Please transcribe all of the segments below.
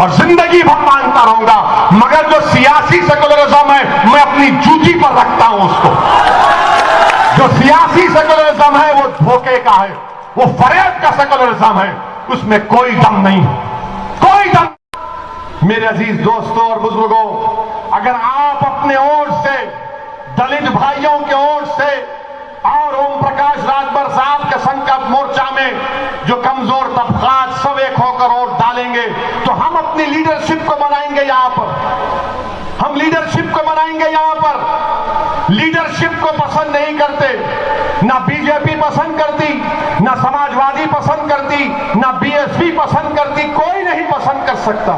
और जिंदगी भर मानता रहूंगा। मगर जो सियासी सेकुलरिज्म है मैं अपनी जूती पर रखता हूं उसको। जो सियासी सेकुलरिज्म है वो धोखे का है, वो फरेब का सेकुलरिज्म है, उसमें कोई दम नहीं, कोई दम। मेरे अजीज दोस्तों और बुजुर्गों, अगर आप अपने ओर से दलित भाइयों के ओर से और ओम प्रकाश राजभर साहब के संकल्प मोर्चा में जो कमजोर तबकात सब एक होकर वोट डालेंगे तो हम अपनी लीडरशिप को बनाएंगे। यहां पर हम लीडरशिप को बनाएंगे। यहां पर लीडरशिप को पसंद नहीं करते, ना बीजेपी पसंद करती, ना समाजवादी पसंद करती, ना बीएसपी पसंद करती, कोई नहीं पसंद कर सकता।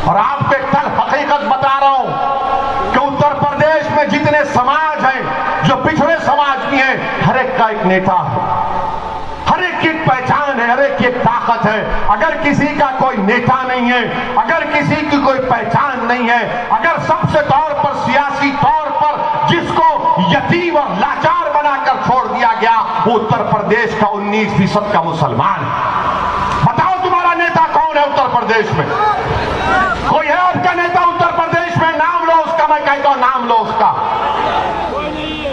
और आपको एक तल हकीकत बता रहा हूं कि उत्तर प्रदेश में जितने समाज हैं जो पिछड़े समाज की हैं, हर एक का एक नेता है, हर एक की पहचान है, हर एक की ताकत है। अगर किसी का कोई नेता नहीं है, अगर किसी की कोई पहचान नहीं है, अगर सबसे तौर पर सियासी तौर पर जिसको यतीम और लाचार बनाकर छोड़ दिया गया वो उत्तर प्रदेश का 19% का मुसलमान। बताओ तुम्हारा नेता कौन है उत्तर प्रदेश में? कोई है आपका नेता उत्तर प्रदेश में? नाम लो उसका। मैं कहता हूं नाम लो उसका।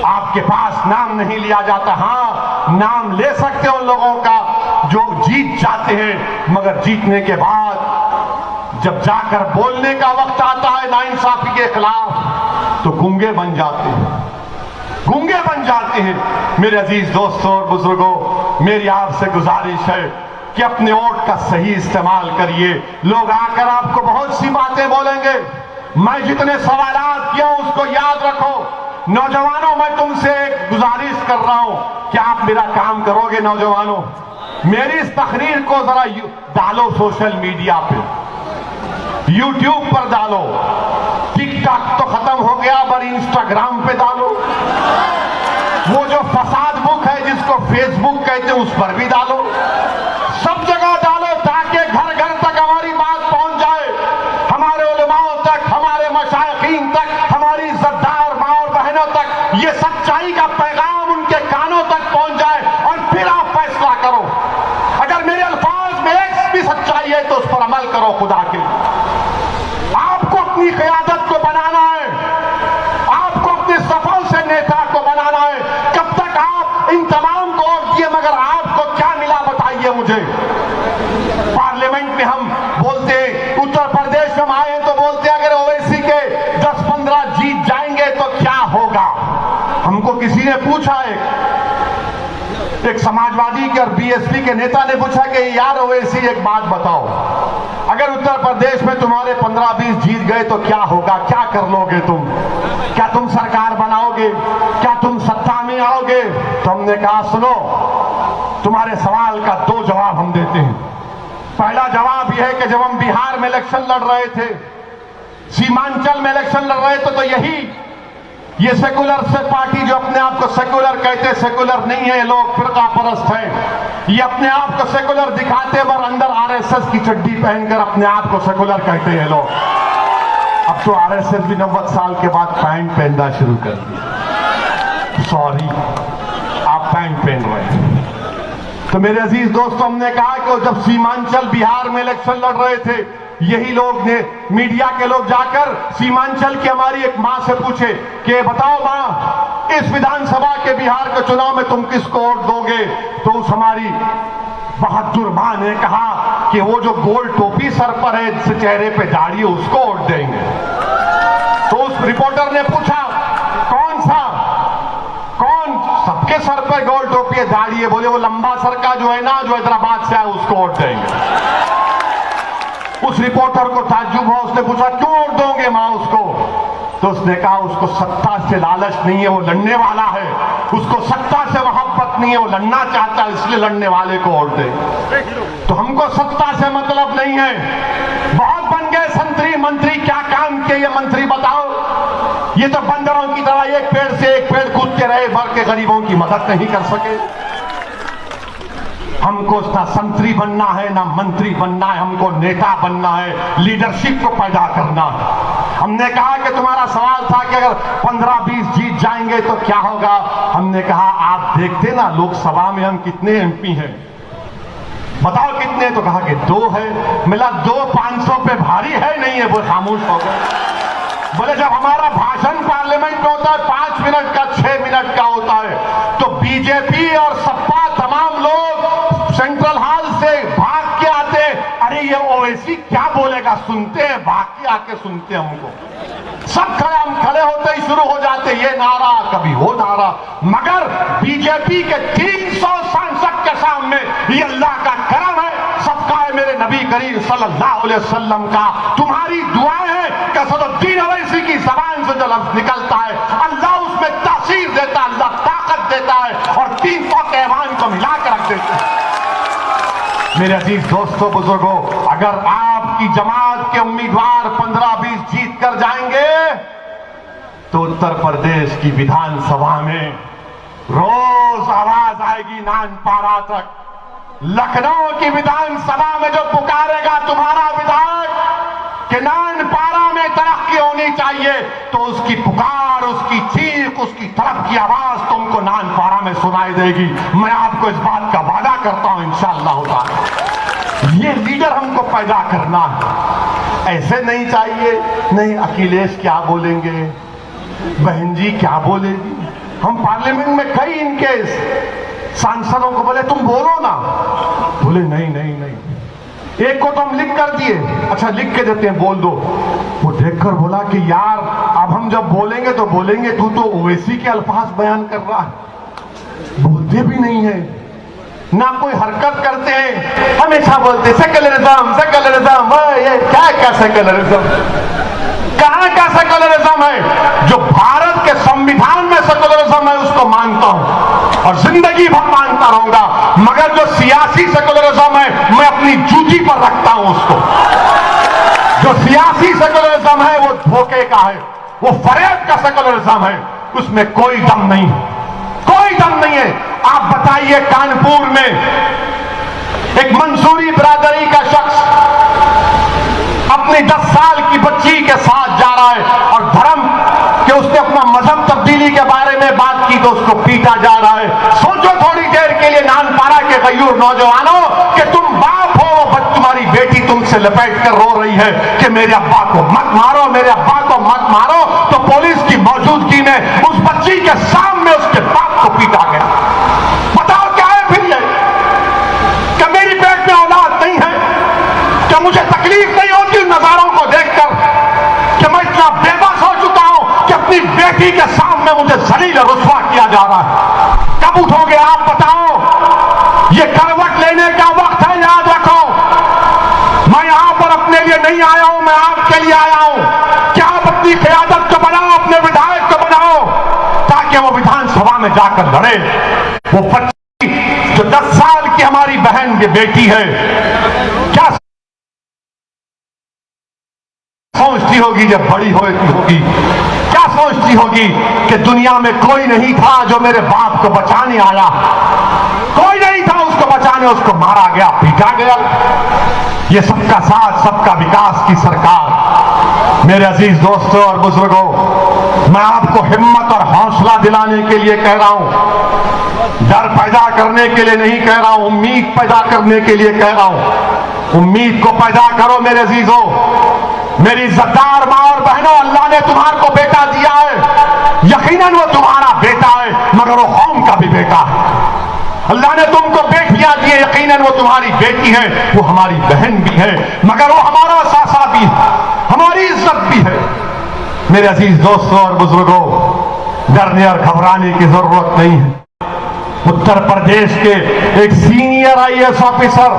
आपके पास नाम नहीं लिया जाता। हां, नाम ले सकते हो उन लोगों का जो जीत जाते हैं, मगर जीतने के बाद जब जाकर बोलने का वक्त आता है नाइंसाफी के खिलाफ तो गूंगे बन जाते हैं, गूंगे बन जाते हैं। मेरे अजीज दोस्तों और बुजुर्गों, मेरी आपसे गुजारिश है कि अपने वोट का सही इस्तेमाल करिए। लोग आकर आपको बहुत सी बातें बोलेंगे, मैं जितने सवालात किया उसको याद रखो। नौजवानों, मैं तुमसे एक गुजारिश कर रहा हूं कि आप मेरा काम करोगे। नौजवानों, मेरी इस तकरीर को जरा डालो सोशल मीडिया पे, यूट्यूब पर डालो, टिकटॉक तो खत्म हो गया पर इंस्टाग्राम पे डालो, वो जो फसाद बुक है जिसको फेसबुक कहते हैं उस पर भी डालो, सब जगह डालो ताकि घर घर तक हमारी बात पहुंच जाए, हमारे उलमाओं तक, हमारे मशाइखीन तक, हमारी इज्जतदार माँ और बहनों तक ये सच्चाई का पैगाम उनके कानों तक पहुंच जाए और फिर आप फैसला करो। अगर मेरे अल्फाज में एक भी सच्चाई है तो उस पर अमल करो। खुदा के आपको अपनी क़यादत को बनाना है, आपको अपने सफल से नेता को बनाना है। कब तक आप इन तमाम को वोट दिए मगर आपको क्या मिला बताइए मुझे। पार्लियामेंट में हम बोलते हैं, उत्तर प्रदेश में आए तो बोलते हैं अगर ओवैसी के 10-15 जीत जाएंगे तो क्या होगा। हमको किसी ने पूछा, एक समाजवादी के और बीएसपी के नेता ने पूछा कि यार ओवैसी एक बात बताओ, अगर उत्तर प्रदेश में तुम्हारे 15-20 जीत गए तो क्या होगा, क्या कर लोगे तुम, क्या तुम सरकार बनाओगे, क्या तुम सत्ता में आओगे? तो हमने कहा सुनो, तुम्हारे सवाल का 2 जवाब हम देते हैं। पहला जवाब यह है कि जब हम बिहार में इलेक्शन लड़ रहे थे, सीमांचल में इलेक्शन लड़ रहे थे, तो ये सेकुलर से पार्टी जो अपने आप को सेकुलर कहते, सेकुलर नहीं है, लोग फिरका परस्त हैं। ये अपने आप को सेकुलर दिखाते पर अंदर आरएसएस की चड्डी पहनकर अपने आप को सेकुलर कहते हैं लोग। अब तो आरएसएस भी 90 साल के बाद पैंट पहनना शुरू कर दिया। सॉरी, आप पैंट पहन रहे हैं। तो मेरे अजीज दोस्तों, हमने कहा कि जब सीमांचल बिहार में इलेक्शन लड़ रहे थे, यही लोग ने, मीडिया के लोग जाकर सीमांचल की हमारी एक मां से पूछे कि बताओ मां, इस विधानसभा के बिहार के चुनाव में तुम किसको वोट दोगे? तो उस हमारी बहादुर मां ने कहा कि वो जो गोल टोपी सर पर है, जिस चेहरे पे दाढ़ी है, उसको वोट देंगे। तो उस रिपोर्टर ने पूछा कौन सा, कौन? सबके सर पर गोल टोपी है, दाढ़ी है। बोले वो लंबा सर का जो है ना, जो हैदराबाद से है, उसको वोट देंगे। उस रिपोर्टर को ताज्जुब हुआ, उसने पूछा क्यों वोट दोगे मां उसको? तो उसने कहा उसको सत्ता से लालच नहीं है, वो लड़ने वाला है। उसको सत्ता से मोहब्बत नहीं है, वो लड़ना चाहता है, इसलिए लड़ने वाले को वोट दे। तो हमको सत्ता से मतलब नहीं है। बहुत बन गए संतरी मंत्री, क्या काम किए ये मंत्री बताओ? ये तो बंदरों की तरह एक पेड़ से एक पेड़ कूदते रहे, भर के गरीबों की मदद नहीं कर सके। हमको ना संतरी बनना है ना मंत्री बनना है, हमको नेता बनना है, लीडरशिप को पैदा करना है। हमने कहा कि तुम्हारा सवाल था कि अगर 15-20 जीत जाएंगे तो क्या होगा। हमने कहा आप देखते ना लोकसभा में हम कितने एमपी हैं, बताओ कितने कितने, तो कहा कि 2 है। मिला 2 500 पे भारी है नहीं है, वो खामोश हो गए। बोले जब हमारा भाषण पार्लियामेंट में होता है 5 मिनट का, 6 मिनट का होता है, तो बीजेपी और सपा तमाम लोग सेंट्रल हॉल से भाग के आते, अरे ये ओवैसी क्या बोलेगा, सुनते हैं, भाग के आके सुनते हैं हमको। सब खड़े, हम खड़े होते ही शुरू हो जाते, ये नारा कभी वो नारा। मगर बीजेपी के 300 सांसद के सामने ये अल्लाह का करम है, सबका है मेरे नबी करीम सल्लल्लाहु अलैहि वसल्लम का। तुम्हारी दुआएं हैं कि असदुद्दीन ओवैसी की जबान से जो लफ्ज निकलता है, अल्लाह उसमें तासीर देता है, अल्लाह ताकत देता है और 300 के ऐवान को मिला कर रख देता है। मेरे अजीज दोस्तों, बुजुर्गों, अगर आपकी जमात के उम्मीदवार 15-20 जीत कर जाएंगे तो उत्तर प्रदेश की विधानसभा में रोज आवाज आएगी नानपारा तक। लखनऊ की विधानसभा में जो पुकारेगा तुम्हारा विधायक कि नानपारा में तरक्की होनी चाहिए, तो उसकी पुकार, उसकी चीख, उसकी तड़प की आवाज तुमको नानपारा में सुनाई देगी। मैं आपको इस बात का वादा करता हूं इंशाअल्लाह ताला। ये लीडर हमको पैदा करना है, ऐसे नहीं चाहिए नहीं अखिलेश क्या बोलेंगे, बहन जी क्या बोलेगी। हम पार्लियामेंट में कई इनके सांसदों को बोले तुम बोलो ना, बोले नहीं नहीं नहीं। एक को तो हम लिख कर दिए, अच्छा लिख के देते हैं बोल दो। वो देखकर बोला कि यार अब हम जब बोलेंगे तो बोलेंगे, तू तो ओवैसी के अल्फाज बयान कर रहा है। बोलते भी नहीं है, ना कोई हरकत करते हैं, हमेशा बोलते सेक्युलरिज्म सेक्युलरिज्म। ये क्या सेक्युलरिज्म, कहां का सेक्युलरिज्म है? जो भारत के संविधान में सेक्युलरिज्म है उसको मानता हूं और जिंदगी भर मानता रहूंगा, मगर जो सियासी सेक्युलरिज्म है मैं अपनी जूती पर रखता हूं उसको। जो सियासी सेक्युलरिज्म है वो धोखे का है, वो फरेब का सेक्युलरिज्म है, उसमें कोई दम नहीं, कोई दम नहीं है। आप बताइए कानपुर में एक मंसूरी बिरादरी का शख्स अपनी 10 साल की बच्ची के साथ जा रहा है और धर्म के उसने अपना मजहब तब्दीली के बारे में बात की तो उसको पीटा जा रहा है। सोचो थोड़ी देर के लिए नानपारा के गयूर नौजवानों कि तुम बाप हो, तुम्हारी बेटी तुमसे लपेट कर रो रही है कि मेरे अब्बा को मत मारो, मेरे अब्बा को मत मारो, तो पुलिस की मौजूदगी में उस बच्ची के सामने उसके बाप को पीटा गया। बताओ क्या है फिर ये? क्या मेरी पेट में औलाद नहीं है? क्या मुझे तकलीफ नहीं होती उन नजारों को देखकर कि मैं इतना बेबस हो चुका हूं कि अपनी बेटी के सामने मुझे जलील और रुस्वा किया जा रहा है? कब उठोगे आप बताओ? ये करवट लेने का वक्त है, याद रखो। मैं यहां पर अपने लिए नहीं आया हूं, मैं आपके लिए आया हूं कि आप अपनी क़यादत को बनाओ, अपने विधायक को बनाओ ताकि वो विधानसभा में जाकर लड़े। वो बच्ची जो 10 साल की हमारी बहन की बेटी है, क्या सोचती होगी जब बड़ी होगी, क्या सोचती होगी कि दुनिया में कोई नहीं था जो मेरे बाप को बचाने आया, कोई नहीं था उसको बचाने, उसको मारा गया, पीटा गया। ये सबका साथ सबका विकास की सरकार। मेरे अजीज दोस्तों और बुजुर्गों, मैं आपको हिम्मत और हौसला दिलाने के लिए कह रहा हूं, डर पैदा करने के लिए नहीं कह रहा हूं, उम्मीद पैदा करने के लिए कह रहा हूं। उम्मीद को पैदा करो मेरे अजीजों, मेरी इज्जतदार मां और बहनों, अल्लाह ने तुम्हारे को बेटा दिया है, यकीनन वो तुम्हारा बेटा है, मगर वो कौम का भी बेटा है। अल्लाह ने तुमको बेटियां दी, यकीनन वो तुम्हारी बेटी है, वो हमारी बहन भी है, मगर वो हमारा सासा भी है, हमारी इज्जत भी है। मेरे अजीज दोस्तों और बुजुर्गों, डरने और घबराने की जरूरत नहीं है। उत्तर प्रदेश के एक सीनियर IAS ऑफिसर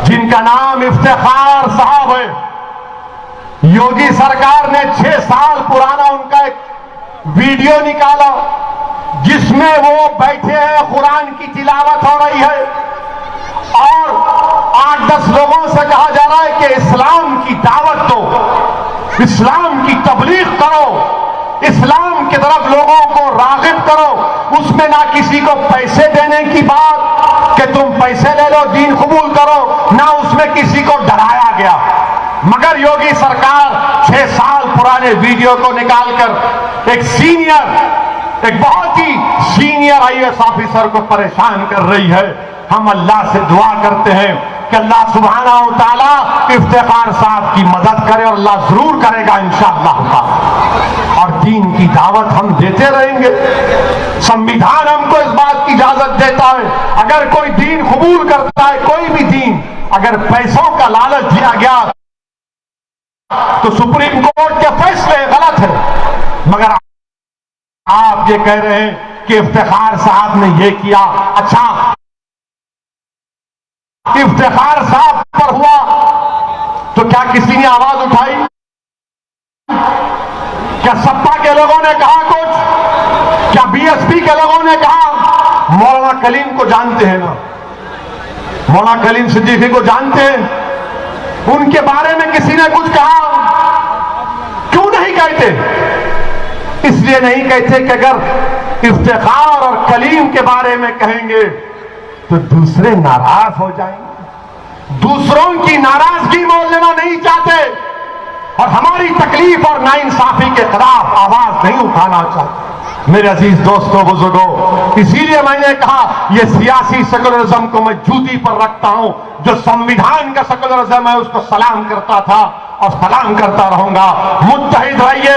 जिनका नाम इफ्तिखार साहब है, योगी सरकार ने 6 साल पुराना उनका एक वीडियो निकाला जिसमें वो बैठे हैं, कुरान की तिलावत हो रही है और 8-10 लोगों से कहा जा रहा है कि इस्लाम की दावत दो, इस्लाम की तबलीग करो, इस्लाम की तरफ लोगों को रागिब करो। उसमें ना किसी को पैसे देने की बात कि तुम पैसे ले लो दीन कबूल करो, ना उसमें किसी को डराया गया, मगर योगी सरकार 6 साल पुराने वीडियो को निकालकर एक बहुत ही सीनियर IAS ऑफिसर को परेशान कर रही है। हम अल्लाह से दुआ करते हैं कि अल्लाह सुब्हाना व तआला इफ्तिखार साहब की मदद करे और अल्लाह जरूर करेगा इंशाअल्लाह। और दीन की दावत हम देते रहेंगे। संविधान हमको इस बात की इजाजत देता है, अगर कोई दीन कबूल करता है, कोई भी दीन, अगर पैसों का लालच दिया गया तो सुप्रीम कोर्ट के फैसले गलत है। मगर आप ये कह रहे हैं कि इफ्तिखार साहब ने ये किया। अच्छा, इफ्तिखार साहब पर हुआ तो क्या किसी ने आवाज उठाई? क्या सपा के लोगों ने कहा कुछ? क्या बीएसपी के लोगों ने कहा? मौलाना कलीम को जानते हैं ना, मौलाना कलीम सिद्दीकी को जानते हैं, उनके बारे में किसी ने कुछ कहा? क्यों नहीं कहते? इसलिए नहीं कहते कि अगर इफ्तिखार और कलीम के बारे में कहेंगे तो दूसरे नाराज हो जाएंगे, दूसरों की नाराजगी मोल लेना नहीं चाहते और हमारी तकलीफ और नाइंसाफी के खिलाफ आवाज नहीं उठाना चाहते। मेरे अजीज दोस्तों, बुजुर्गों, इसीलिए मैंने कहा यह सियासी सेकुलरिज्म को मैं जूती पर रखता हूं। जो संविधान का सेकुलरिज्म है उसको सलाम करता था और सलाम करता रहूंगा। मुत्तहिद रहिए,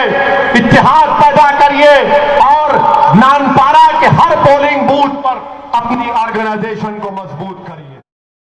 इत्तेहाद पैदा करिए और नानपाड़ा के हर पोलिंग बूथ पर अपनी ऑर्गेनाइजेशन को मजबूत